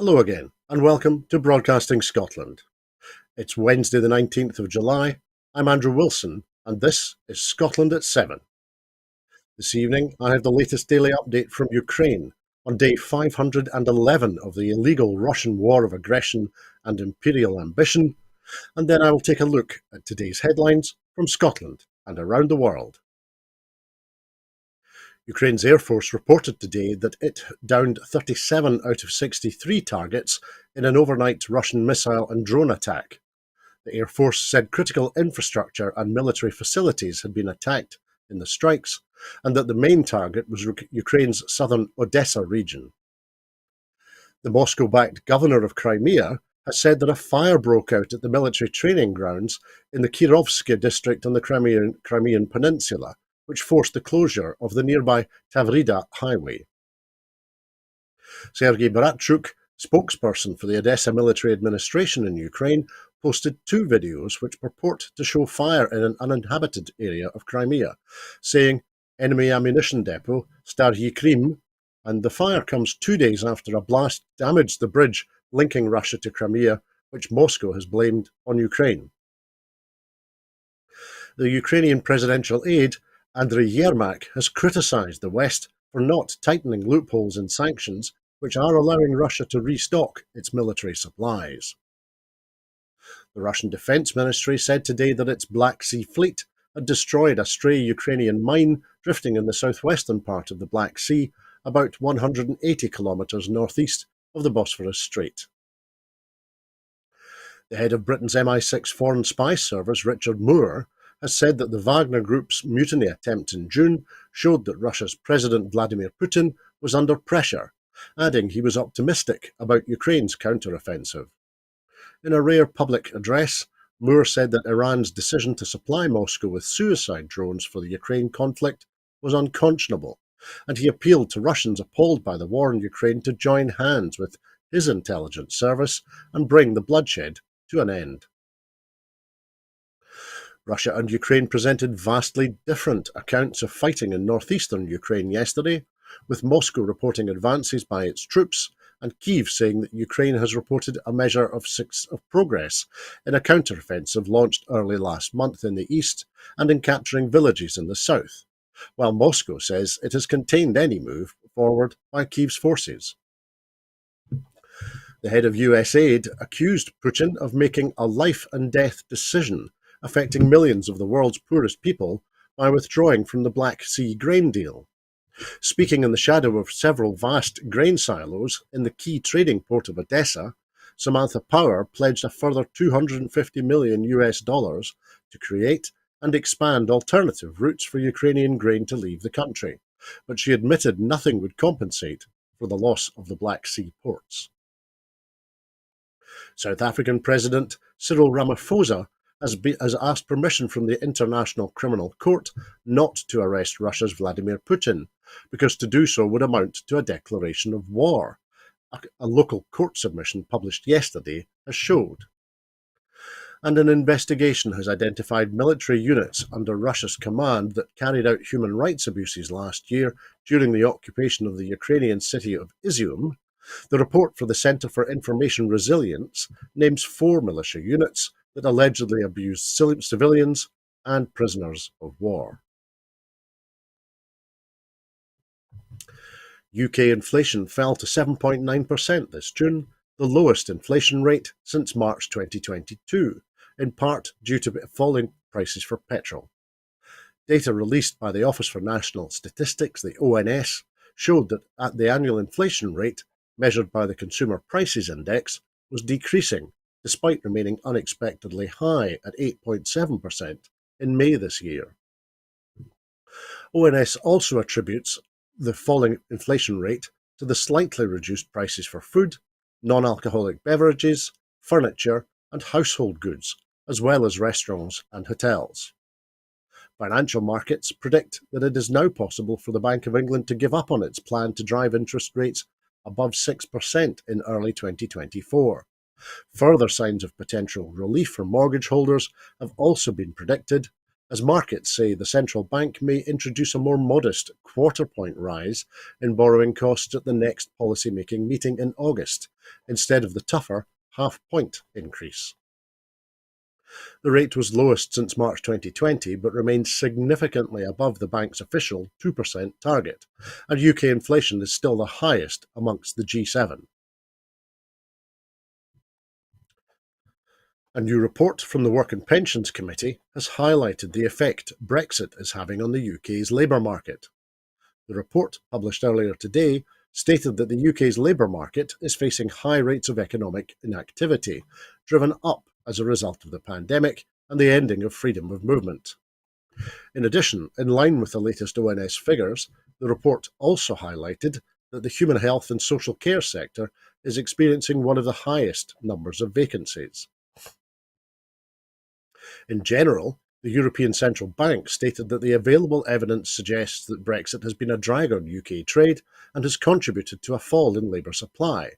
Hello again, and welcome to Broadcasting Scotland. It's Wednesday the 19th of July. I'm Andrew Wilson, and this is Scotland at 7. This evening, I have the latest daily update from Ukraine on day 511 of the illegal Russian war of aggression and imperial ambition, and then I will take a look at today's headlines from Scotland and around the world. Ukraine's Air Force reported today that it downed 37 out of 63 targets in an overnight Russian missile and drone attack. The Air Force said critical infrastructure and military facilities had been attacked in the strikes, and that the main target was Ukraine's southern Odessa region. The Moscow-backed governor of Crimea has said that a fire broke out at the military training grounds in the Kirovsky district on the Crimean Peninsula, which forced the closure of the nearby Tavrida highway. Sergei Bratchuk, spokesperson for the Odessa military administration in Ukraine, posted two videos which purport to show fire in an uninhabited area of Crimea, saying, "Enemy ammunition depot, Staryi Krim," and the fire comes 2 days after a blast damaged the bridge linking Russia to Crimea, which Moscow has blamed on Ukraine. The Ukrainian presidential aide, Andriy Yermak, has criticised the West for not tightening loopholes in sanctions which are allowing Russia to restock its military supplies. The Russian Defense Ministry said today that its Black Sea Fleet had destroyed a stray Ukrainian mine drifting in the southwestern part of the Black Sea, about 180 kilometres northeast of the Bosphorus Strait. The head of Britain's MI6 foreign spy service, Richard Moore, has said that the Wagner Group's mutiny attempt in June showed that Russia's President Vladimir Putin was under pressure, adding he was optimistic about Ukraine's counter-offensive. In a rare public address, Moore said that Iran's decision to supply Moscow with suicide drones for the Ukraine conflict was unconscionable, and he appealed to Russians appalled by the war in Ukraine to join hands with his intelligence service and bring the bloodshed to an end. Russia and Ukraine presented vastly different accounts of fighting in northeastern Ukraine yesterday, with Moscow reporting advances by its troops and Kyiv saying that Ukraine has reported a measure of progress in a counter-offensive launched early last month in the east and in capturing villages in the south, while Moscow says it has contained any move forward by Kyiv's forces. The head of US aid accused Putin of making a life and death decision affecting millions of the world's poorest people by withdrawing from the Black Sea grain deal. Speaking in the shadow of several vast grain silos in the key trading port of Odessa, Samantha Power pledged a further $250 million to create and expand alternative routes for Ukrainian grain to leave the country, but she admitted nothing would compensate for the loss of the Black Sea ports. South African President Cyril Ramaphosa has asked permission from the International Criminal Court not to arrest Russia's Vladimir Putin, because to do so would amount to a declaration of war, a local court submission published yesterday has showed. And an investigation has identified military units under Russia's command that carried out human rights abuses last year during the occupation of the Ukrainian city of Izium. The report for the Centre for Information Resilience names 4 militia units that allegedly abused civilians and prisoners of war. UK inflation fell to 7.9% this June, the lowest inflation rate since March 2022, in part due to falling prices for petrol. Data released by the Office for National Statistics, the ONS, showed that the annual inflation rate, measured by the Consumer Prices Index, was decreasing, despite remaining unexpectedly high at 8.7% in May this year. ONS also attributes the falling inflation rate to the slightly reduced prices for food, non-alcoholic beverages, furniture and household goods, as well as restaurants and hotels. Financial markets predict that it is now possible for the Bank of England to give up on its plan to drive interest rates above 6% in early 2024. Further signs of potential relief for mortgage holders have also been predicted, as markets say the central bank may introduce a more modest quarter-point rise in borrowing costs at the next policy-making meeting in August, instead of the tougher half-point increase. The rate was lowest since March 2020, but remains significantly above the bank's official 2% target, and UK inflation is still the highest amongst the G7. A new report from the Work and Pensions Committee has highlighted the effect Brexit is having on the UK's labour market. The report, published earlier today, stated that the UK's labour market is facing high rates of economic inactivity, driven up as a result of the pandemic and the ending of freedom of movement. In addition, in line with the latest ONS figures, the report also highlighted that the human health and social care sector is experiencing one of the highest numbers of vacancies. In general, the European Central Bank stated that the available evidence suggests that Brexit has been a drag on UK trade and has contributed to a fall in labour supply.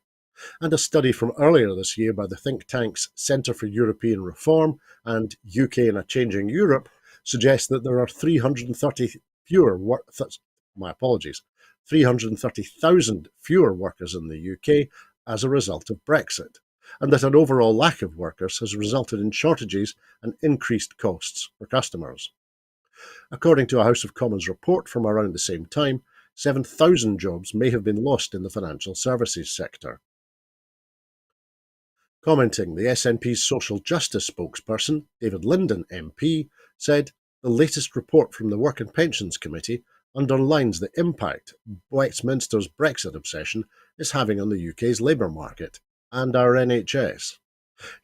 And a study from earlier this year by the think tanks Centre for European Reform and UK in a Changing Europe suggests that there are 330,000 fewer workers in the UK as a result of Brexit, and that an overall lack of workers has resulted in shortages and increased costs for customers. According to a House of Commons report from around the same time, 7,000 jobs may have been lost in the financial services sector. Commenting, the SNP's social justice spokesperson, David Linden MP, said, "The latest report from the Work and Pensions Committee underlines the impact Westminster's Brexit obsession is having on the UK's labour market and our NHS."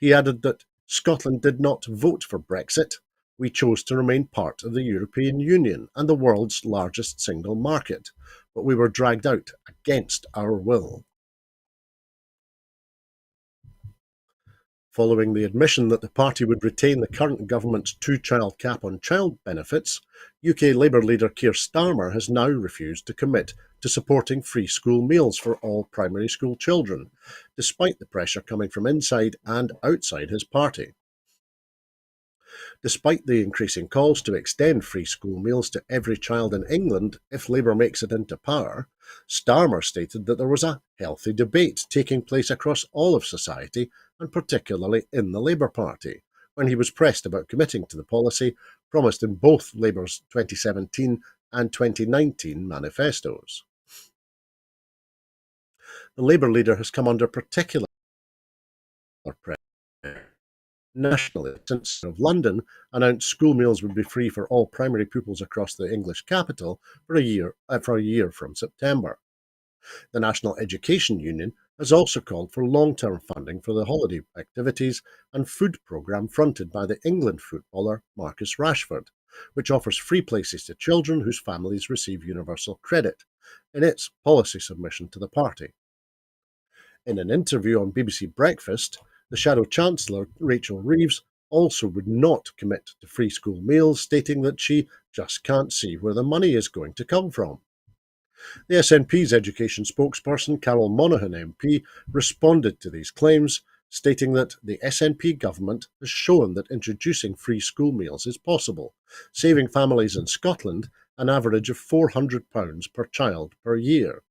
He added that Scotland did not vote for Brexit. "We chose to remain part of the European Union and the world's largest single market, but we were dragged out against our will." Following the admission that the party would retain the current government's two-child cap on child benefits, UK Labour leader Keir Starmer has now refused to commit to supporting free school meals for all primary school children, despite the pressure coming from inside and outside his party. Despite the increasing calls to extend free school meals to every child in England if Labour makes it into power, Starmer stated that there was a healthy debate taking place across all of society and particularly in the Labour Party, when he was pressed about committing to the policy promised in both Labour's 2017 and 2019 manifestos. The Labour leader has come under particular pressure nationally since of London announced school meals would be free for all primary pupils across the English capital for a year from September. The National Education Union has also called for long-term funding for the holiday activities and food programme fronted by the England footballer Marcus Rashford, which offers free places to children whose families receive universal credit, in its policy submission to the party. In an interview on BBC Breakfast, the Shadow Chancellor, Rachel Reeves, also would not commit to free school meals, stating that she just can't see where the money is going to come from. The SNP's education spokesperson, Carol Monaghan MP, responded to these claims, stating that the SNP government has shown that introducing free school meals is possible, saving families in Scotland an average of £400 per child per year.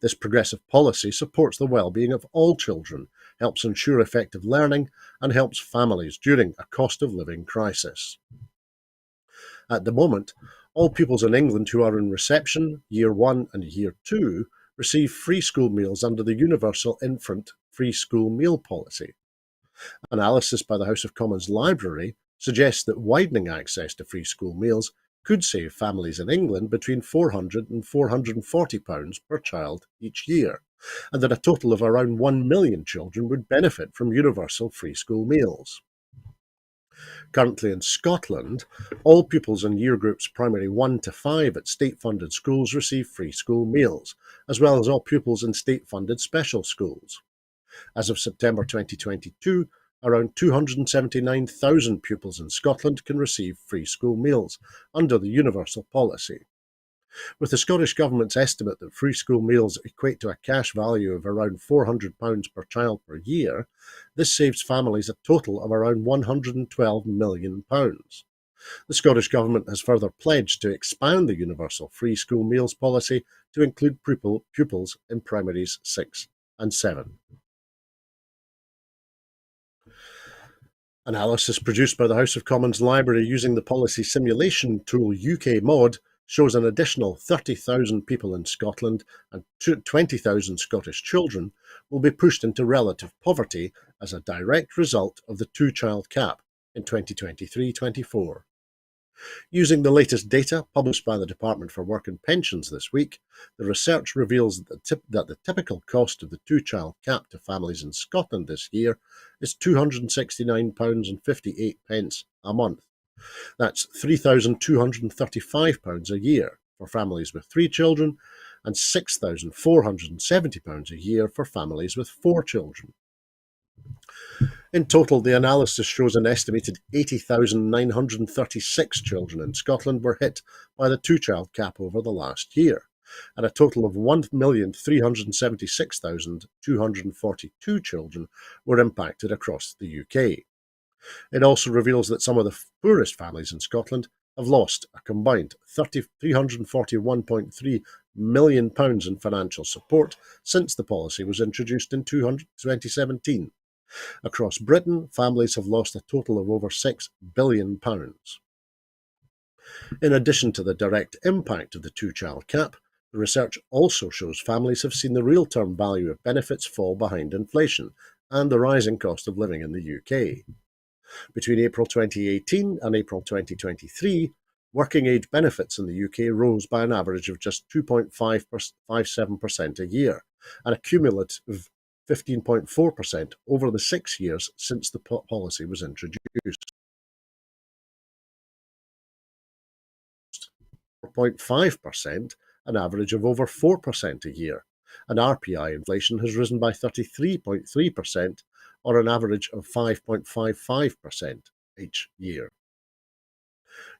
This progressive policy supports the well-being of all children, helps ensure effective learning, and helps families during a cost of living crisis. At the moment, all pupils in England who are in reception, Year 1 and Year 2, receive free school meals under the Universal Infant Free School Meal Policy. Analysis by the House of Commons Library suggests that widening access to free school meals could save families in England between £400 and £440 per child each year, and that a total of around 1 million children would benefit from universal free school meals. Currently in Scotland, all pupils in year groups primary 1 to 5 at state-funded schools receive free school meals, as well as all pupils in state-funded special schools. As of September 2022, around 279,000 pupils in Scotland can receive free school meals under the universal policy. With the Scottish Government's estimate that free school meals equate to a cash value of around £400 per child per year, this saves families a total of around £112 million. The Scottish Government has further pledged to expand the universal free school meals policy to include pupils in primaries 6 and 7. Analysis produced by the House of Commons Library using the policy simulation tool UKMod shows an additional 30,000 people in Scotland and 20,000 Scottish children will be pushed into relative poverty as a direct result of the two-child cap in 2023-24. Using the latest data published by the Department for Work and Pensions this week, the research reveals that the typical cost of the two-child cap to families in Scotland this year is £269.58 a month. That's £3,235 a year for families with 3 children and £6,470 a year for families with 4 children. In total, the analysis shows an estimated 80,936 children in Scotland were hit by the two-child cap over the last year, and a total of 1,376,242 children were impacted across the UK. It also reveals that some of the poorest families in Scotland have lost a combined £341.3 million in financial support since the policy was introduced in 2017. Across Britain, families have lost a total of over £6 billion. In addition to the direct impact of the two-child cap, the research also shows families have seen the real-term value of benefits fall behind inflation and the rising cost of living in the UK. Between April 2018 and April 2023, working age benefits in the UK rose by an average of just 2.57% a year, and a cumulative 15.4% over the 6 years since the policy was introduced. 4.5%, an average of over 4% a year, and RPI inflation has risen by 33.3%, or an average of 5.55% each year.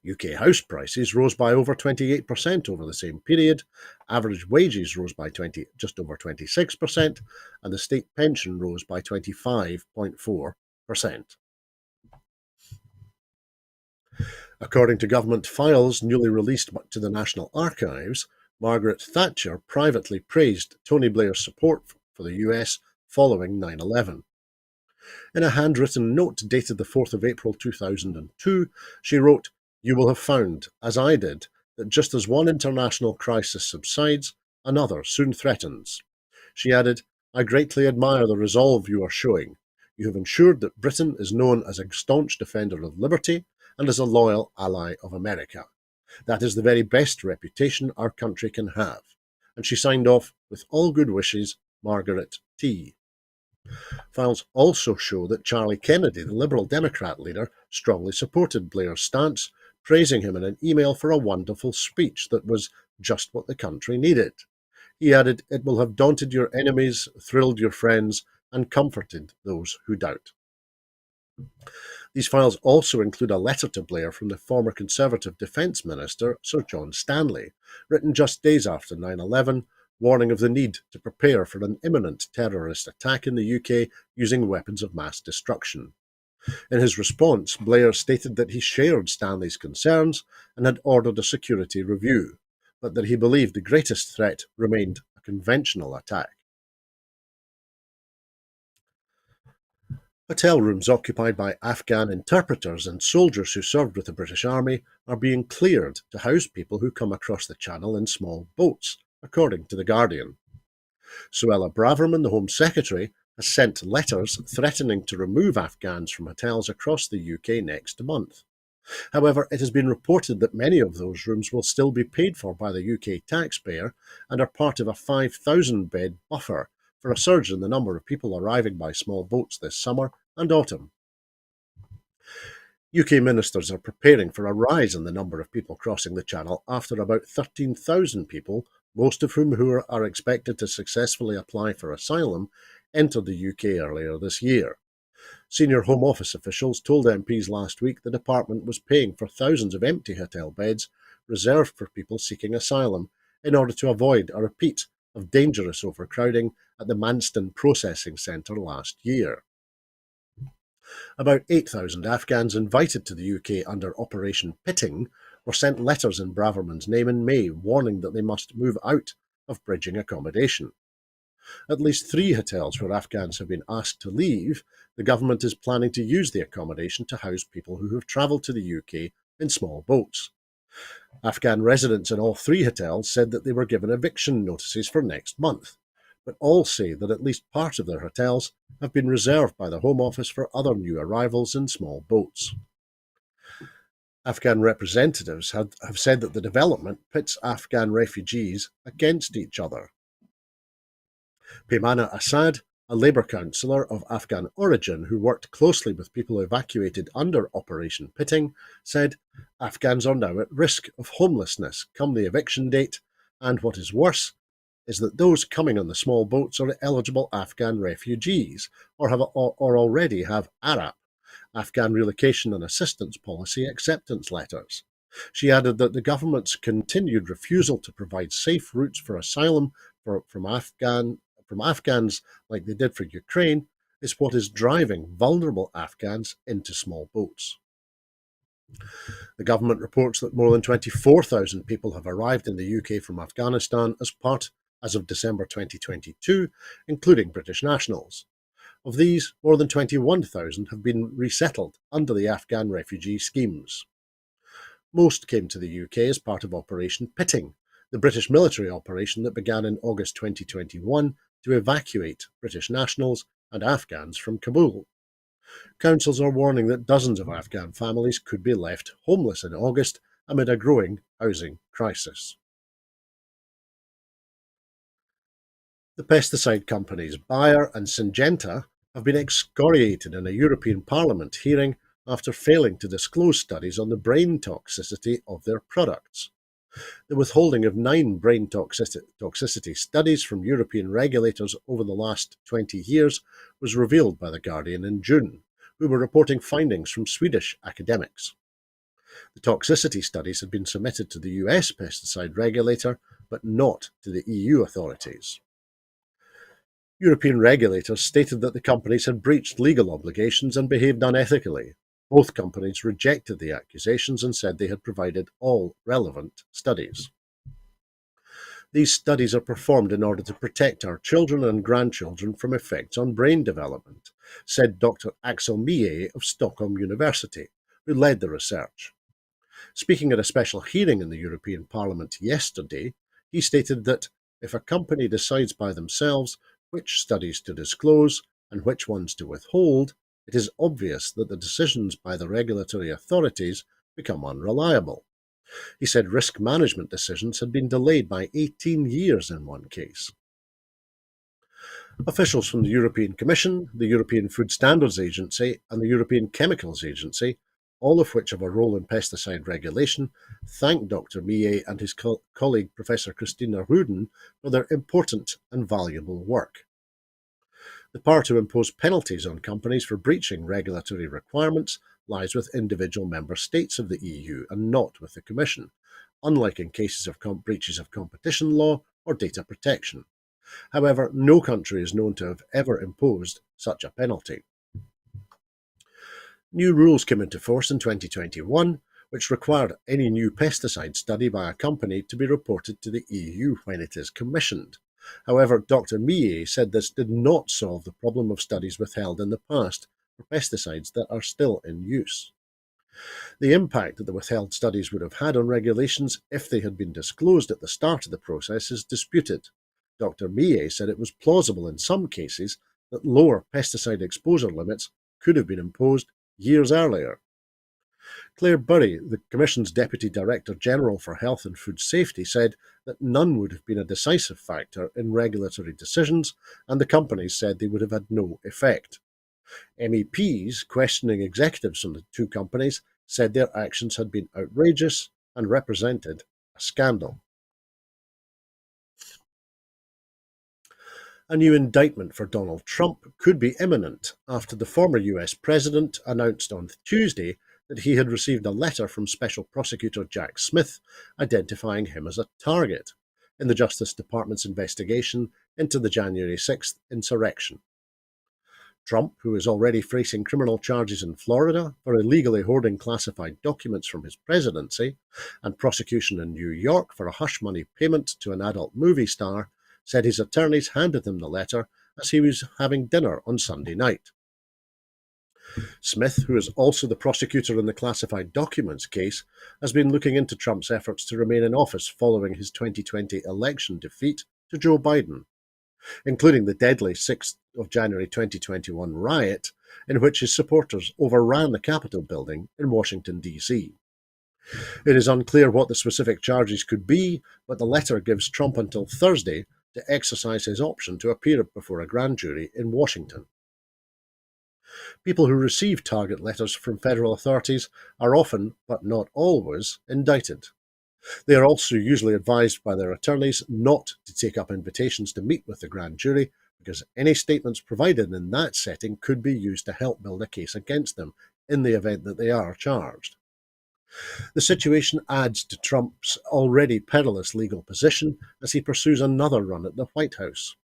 UK house prices rose by over 28% over the same period, average wages rose by just over 26%, and the state pension rose by 25.4%. According to government files newly released to the National Archives, Margaret Thatcher privately praised Tony Blair's support for the US following 9/11. In a handwritten note dated the 4th of April 2002, she wrote, "You will have found, as I did, that just as one international crisis subsides, another soon threatens." She added, "I greatly admire the resolve you are showing. You have ensured that Britain is known as a staunch defender of liberty and as a loyal ally of America. That is the very best reputation our country can have." And she signed off with all good wishes, Margaret T. Files also show that Charlie Kennedy, the Liberal Democrat leader, strongly supported Blair's stance, praising him in an email for a wonderful speech that was just what the country needed. He added, "It will have daunted your enemies, thrilled your friends, and comforted those who doubt." These files also include a letter to Blair from the former Conservative Defence Minister, Sir John Stanley, written just days after 9/11, warning of the need to prepare for an imminent terrorist attack in the UK using weapons of mass destruction. In his response, Blair stated that he shared Stanley's concerns and had ordered a security review, but that he believed the greatest threat remained a conventional attack. Hotel rooms occupied by Afghan interpreters and soldiers who served with the British Army are being cleared to house people who come across the Channel in small boats, according to The Guardian. Suella Braverman, the Home Secretary, has sent letters threatening to remove Afghans from hotels across the UK next month. However, it has been reported that many of those rooms will still be paid for by the UK taxpayer and are part of a 5,000-bed buffer for a surge in the number of people arriving by small boats this summer and autumn. UK ministers are preparing for a rise in the number of people crossing the Channel after about 13,000 people, most of whom are expected to successfully apply for asylum, entered the UK earlier this year. Senior Home Office officials told MPs last week the department was paying for thousands of empty hotel beds reserved for people seeking asylum in order to avoid a repeat of dangerous overcrowding at the Manston Processing Centre last year. About 8,000 Afghans invited to the UK under Operation Pitting were sent letters in Braverman's name in May warning that they must move out of bridging accommodation. At least 3 hotels where Afghans have been asked to leave, the government is planning to use the accommodation to house people who have travelled to the UK in small boats. Afghan residents in all 3 hotels said that they were given eviction notices for next month, but all say that at least part of their hotels have been reserved by the Home Office for other new arrivals in small boats. Afghan representatives have said that the development pits Afghan refugees against each other. Peymana Assad, a Labour councillor of Afghan origin who worked closely with people evacuated under Operation Pitting, said Afghans are now at risk of homelessness come the eviction date, and what is worse is that those coming on the small boats are eligible Afghan refugees or already have ARAP, Afghan Relocation and Assistance Policy acceptance letters. She added that the government's continued refusal to provide safe routes for asylum from Afghans like they did for Ukraine is what is driving vulnerable Afghans into small boats. The government reports that more than 24,000 people have arrived in the UK from Afghanistan as of December 2022, including British nationals. Of these, more than 21,000 have been resettled under the Afghan refugee schemes. Most came to the UK as part of Operation Pitting, the British military operation that began in August 2021 to evacuate British nationals and Afghans from Kabul. Councils are warning that dozens of Afghan families could be left homeless in August amid a growing housing crisis. The pesticide companies Bayer and Syngenta have been excoriated in a European Parliament hearing after failing to disclose studies on the brain toxicity of their products. The withholding of 9 brain toxicity studies from European regulators over the last 20 years was revealed by The Guardian in June, who were reporting findings from Swedish academics. The toxicity studies had been submitted to the US pesticide regulator, but not to the EU authorities. European regulators stated that the companies had breached legal obligations and behaved unethically. Both companies rejected the accusations and said they had provided all relevant studies. These studies are performed in order to protect our children and grandchildren from effects on brain development, said Dr. Axel Millet of Stockholm University, who led the research. Speaking at a special hearing in the European Parliament yesterday, he stated that if a company decides by themselves which studies to disclose and which ones to withhold, it is obvious that the decisions by the regulatory authorities become unreliable. He said risk management decisions had been delayed by 18 years in one case. Officials from the European Commission, the European Food Standards Agency, and the European Chemicals Agency, all of which have a role in pesticide regulation, thanked Dr. Millet and his colleague Professor Christina Ruden for their important and valuable work. The power to impose penalties on companies for breaching regulatory requirements lies with individual member states of the EU and not with the Commission, unlike in cases of breaches of competition law or data protection. However, no country is known to have ever imposed such a penalty. New rules came into force in 2021, which required any new pesticide study by a company to be reported to the EU when it is commissioned. However, Dr. Millet said this did not solve the problem of studies withheld in the past for pesticides that are still in use. The impact that the withheld studies would have had on regulations if they had been disclosed at the start of the process is disputed. Dr. Millet said it was plausible in some cases that lower pesticide exposure limits could have been imposed years earlier. Claire Burry, the Commission's Deputy Director General for Health and Food Safety, said that none would have been a decisive factor in regulatory decisions, and the companies said they would have had no effect. MEPs questioning executives from the 2 companies said their actions had been outrageous and represented a scandal. A new indictment for Donald Trump could be imminent after the former US president announced on Tuesday that he had received a letter from Special Prosecutor Jack Smith identifying him as a target in the Justice Department's investigation into the January 6th insurrection. Trump, who is already facing criminal charges in Florida for illegally hoarding classified documents from his presidency, and prosecution in New York for a hush money payment to an adult movie star, said his attorneys handed him the letter as he was having dinner on Sunday night. Smith, who is also the prosecutor in the classified documents case, has been looking into Trump's efforts to remain in office following his 2020 election defeat to Joe Biden, including the deadly 6th of January 2021 riot in which his supporters overran the Capitol building in Washington, D.C. It is unclear what the specific charges could be, but the letter gives Trump until Thursday to exercise his option to appear before a grand jury in Washington. People who receive target letters from federal authorities are often, but not always, indicted. They are also usually advised by their attorneys not to take up invitations to meet with the grand jury because any statements provided in that setting could be used to help build a case against them in the event that they are charged. The situation adds to Trump's already perilous legal position as he pursues another run at the White House.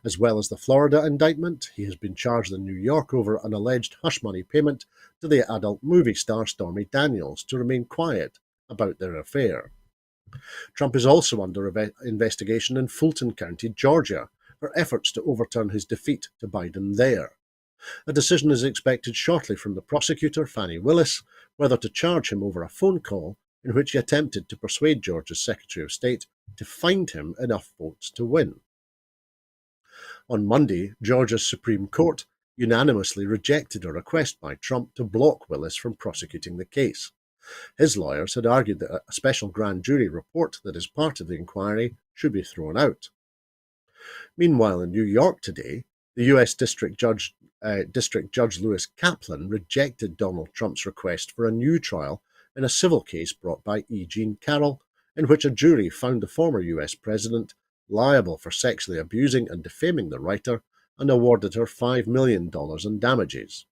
As well as the Florida indictment, he has been charged in New York over an alleged hush money payment to the adult movie star Stormy Daniels to remain quiet about their affair. Trump is also under investigation in Fulton County, Georgia, for efforts to overturn his defeat to Biden there. A decision is expected shortly from the prosecutor, Fani Willis, whether to charge him over a phone call in which he attempted to persuade Georgia's Secretary of State to find him enough votes to win. On Monday, Georgia's Supreme Court unanimously rejected a request by Trump to block Willis from prosecuting the case. His lawyers had argued that a special grand jury report that is part of the inquiry should be thrown out. Meanwhile, in New York today, the U.S. District Judge Lewis Kaplan rejected Donald Trump's request for a new trial in a civil case brought by E. Jean Carroll, in which a jury found the former U.S. president liable for sexually abusing and defaming the writer and awarded her $5 million in damages.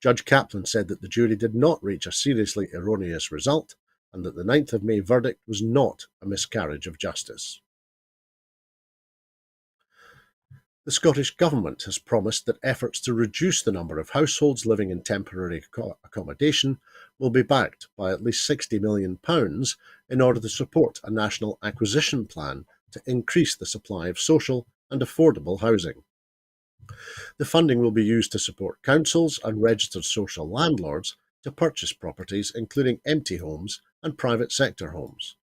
Judge Kaplan said that the jury did not reach a seriously erroneous result and that the 9th of May verdict was not a miscarriage of justice. The Scottish Government has promised that efforts to reduce the number of households living in temporary accommodation will be backed by at least £60 million in order to support a national acquisition plan to increase the supply of social and affordable housing. The funding will be used to support councils and registered social landlords to purchase properties including empty homes and private sector homes.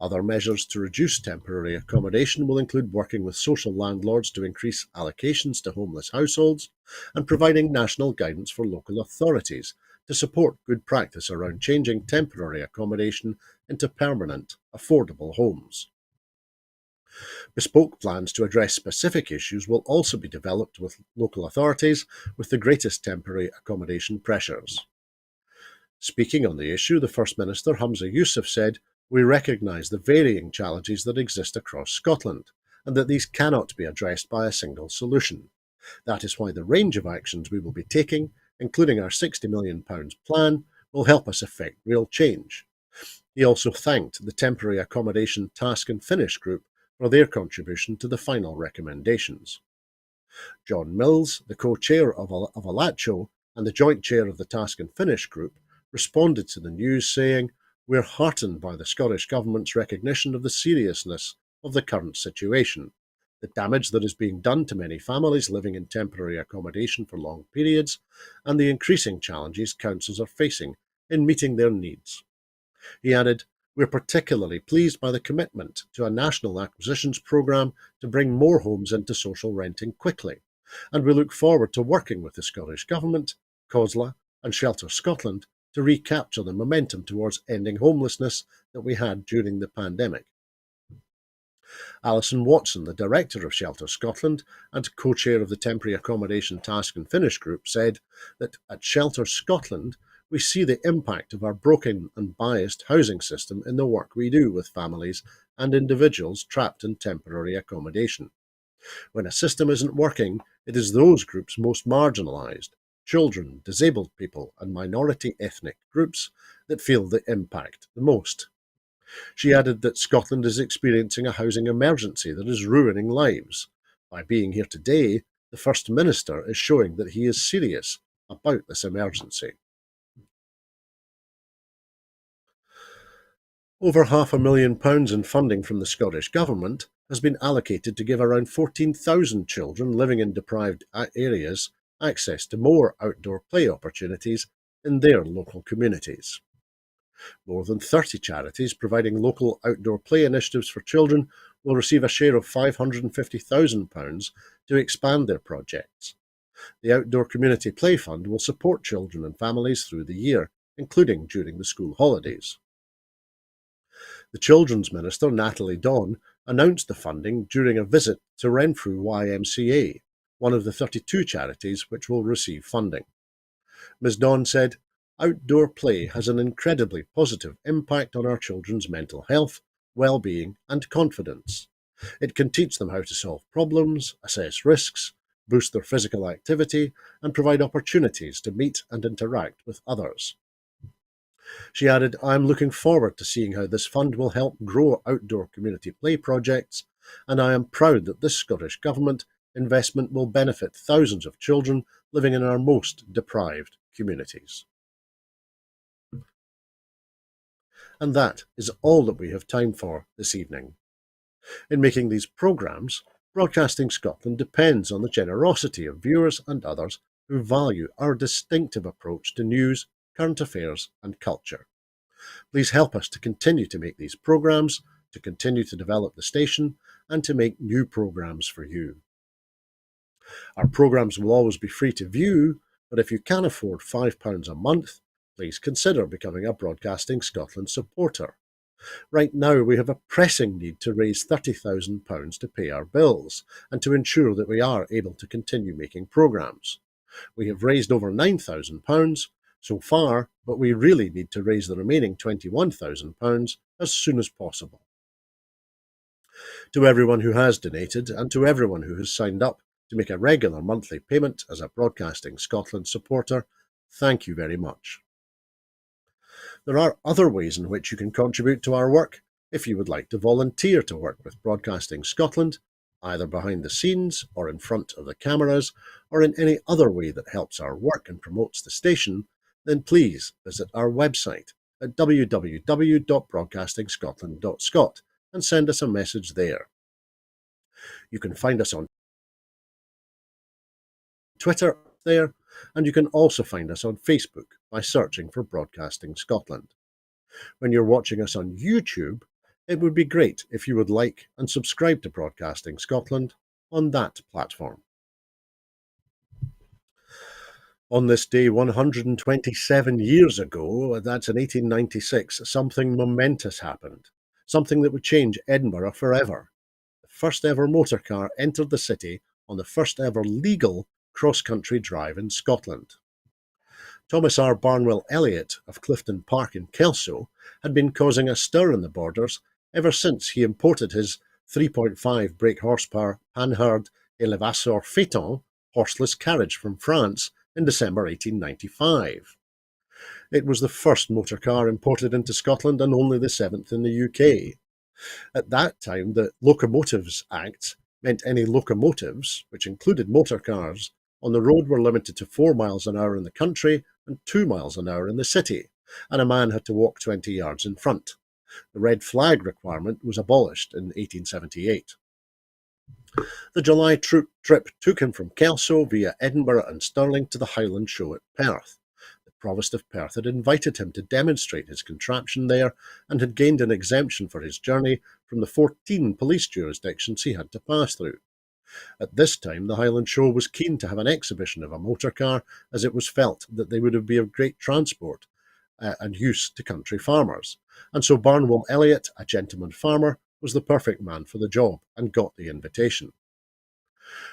Other measures to reduce temporary accommodation will include working with social landlords to increase allocations to homeless households and providing national guidance for local authorities to support good practice around changing temporary accommodation into permanent, affordable homes. Bespoke plans to address specific issues will also be developed with local authorities with the greatest temporary accommodation pressures. Speaking on the issue, the First Minister, Humza Yousaf, said, "We recognise the varying challenges that exist across Scotland, and that these cannot be addressed by a single solution. That is why the range of actions we will be taking, including our £60 million plan, will help us effect real change." He also thanked the Temporary Accommodation Task and Finish Group for their contribution to the final recommendations. John Mills, the co-chair of Alacho and the joint chair of the Task and Finish Group, responded to the news saying, "We're heartened by the Scottish Government's recognition of the seriousness of the current situation, the damage that is being done to many families living in temporary accommodation for long periods, and the increasing challenges councils are facing in meeting their needs." He added, "We're particularly pleased by the commitment to a national acquisitions programme to bring more homes into social renting quickly, and we look forward to working with the Scottish Government, COSLA and Shelter Scotland to recapture the momentum towards ending homelessness that we had during the pandemic." Alison Watson, the director of Shelter Scotland and co-chair of the Temporary Accommodation Task and Finish Group, said that at Shelter Scotland, we see the impact of our broken and biased housing system in the work we do with families and individuals trapped in temporary accommodation. When a system isn't working, it is those groups most marginalised, children, disabled people and minority ethnic groups, that feel the impact the most. She added that Scotland is experiencing a housing emergency that is ruining lives. By being here today, the First Minister is showing that he is serious about this emergency. Over £500,000 in funding from the Scottish Government has been allocated to give around 14,000 children living in deprived areas access to more outdoor play opportunities in their local communities. More than 30 charities providing local outdoor play initiatives for children will receive a share of £550,000 to expand their projects. The Outdoor Community Play Fund will support children and families through the year, including during the school holidays. The Children's Minister, Natalie Dawn, announced the funding during a visit to Renfrew YMCA, one of the 32 charities which will receive funding. Ms. Dawn said, "Outdoor play has an incredibly positive impact on our children's mental health, well-being and confidence. It can teach them how to solve problems, assess risks, boost their physical activity, and provide opportunities to meet and interact with others." She added, "I am looking forward to seeing how this fund will help grow outdoor community play projects, and I am proud that this Scottish Government investment will benefit thousands of children living in our most deprived communities." And that is all that we have time for this evening. In making these programmes, Broadcasting Scotland depends on the generosity of viewers and others who value our distinctive approach to news, current affairs and culture. Please help us to continue to make these programmes, to continue to develop the station, and to make new programmes for you. Our programmes will always be free to view, but if you can afford £5 a month, please consider becoming a Broadcasting Scotland supporter. Right now we have a pressing need to raise £30,000 to pay our bills and to ensure that we are able to continue making programmes. We have raised over £9,000 so far, but we really need to raise the remaining £21,000 as soon as possible. To everyone who has donated and to everyone who has signed up to make a regular monthly payment as a Broadcasting Scotland supporter, thank you very much. There are other ways in which you can contribute to our work if you would like to volunteer to work with Broadcasting Scotland, either behind the scenes or in front of the cameras, or in any other way that helps our work and promotes the station, then please visit our website at www.broadcastingscotland.scot and send us a message there. You can find us on Twitter there, and you can also find us on Facebook by searching for Broadcasting Scotland. When you're watching us on YouTube, it would be great if you would like and subscribe to Broadcasting Scotland on that platform. On this day 127 years ago, that's in 1896, something momentous happened, something that would change Edinburgh forever. The first ever motor car entered the city on the first ever legal cross-country drive in Scotland. Thomas R. Barnwell Elliott of Clifton Park in Kelso had been causing a stir in the Borders ever since he imported his 3.5 brake horsepower Panhard et Levasseur Phaeton horseless carriage from France in December 1895. It was the first motor car imported into Scotland and only the 7th in the UK. At that time, the Locomotives Act meant any locomotives, which included motor cars, on the road were limited to 4 miles an hour in the country and 2 miles an hour in the city, and a man had to walk 20 yards in front. The red flag requirement was abolished in 1878. The July trip took him from Kelso via Edinburgh and Stirling to the Highland Show at Perth. The Provost of Perth had invited him to demonstrate his contraption there and had gained an exemption for his journey from the 14 police jurisdictions he had to pass through. At this time, the Highland Show was keen to have an exhibition of a motor car, as it was felt that they would be of great transport and use to country farmers. And so Barnwell Elliott, a gentleman farmer, was the perfect man for the job and got the invitation.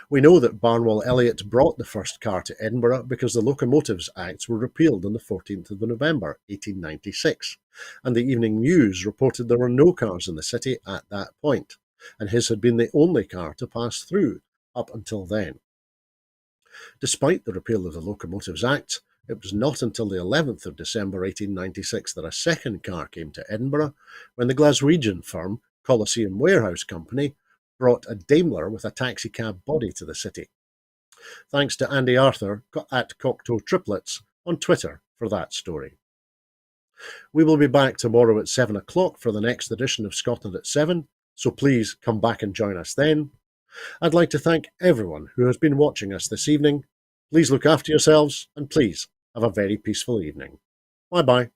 We know that Barnwell Elliott brought the first car to Edinburgh because the Locomotives Acts were repealed on the 14th of November 1896, and the Evening News reported there were no cars in the city at that point, and his had been the only car to pass through up until then. Despite the repeal of the Locomotives Act, it was not until the 11th of December 1896 that a second car came to Edinburgh, when the Glaswegian firm Colosseum Warehouse Company brought a Daimler with a taxicab body to the city. Thanks to Andy Arthur at Cocteau Triplets on Twitter for that story. We will be back tomorrow at 7 o'clock for the next edition of Scotland at 7, so please come back and join us then. I'd like to thank everyone who has been watching us this evening. Please look after yourselves and please have a very peaceful evening. Bye-bye.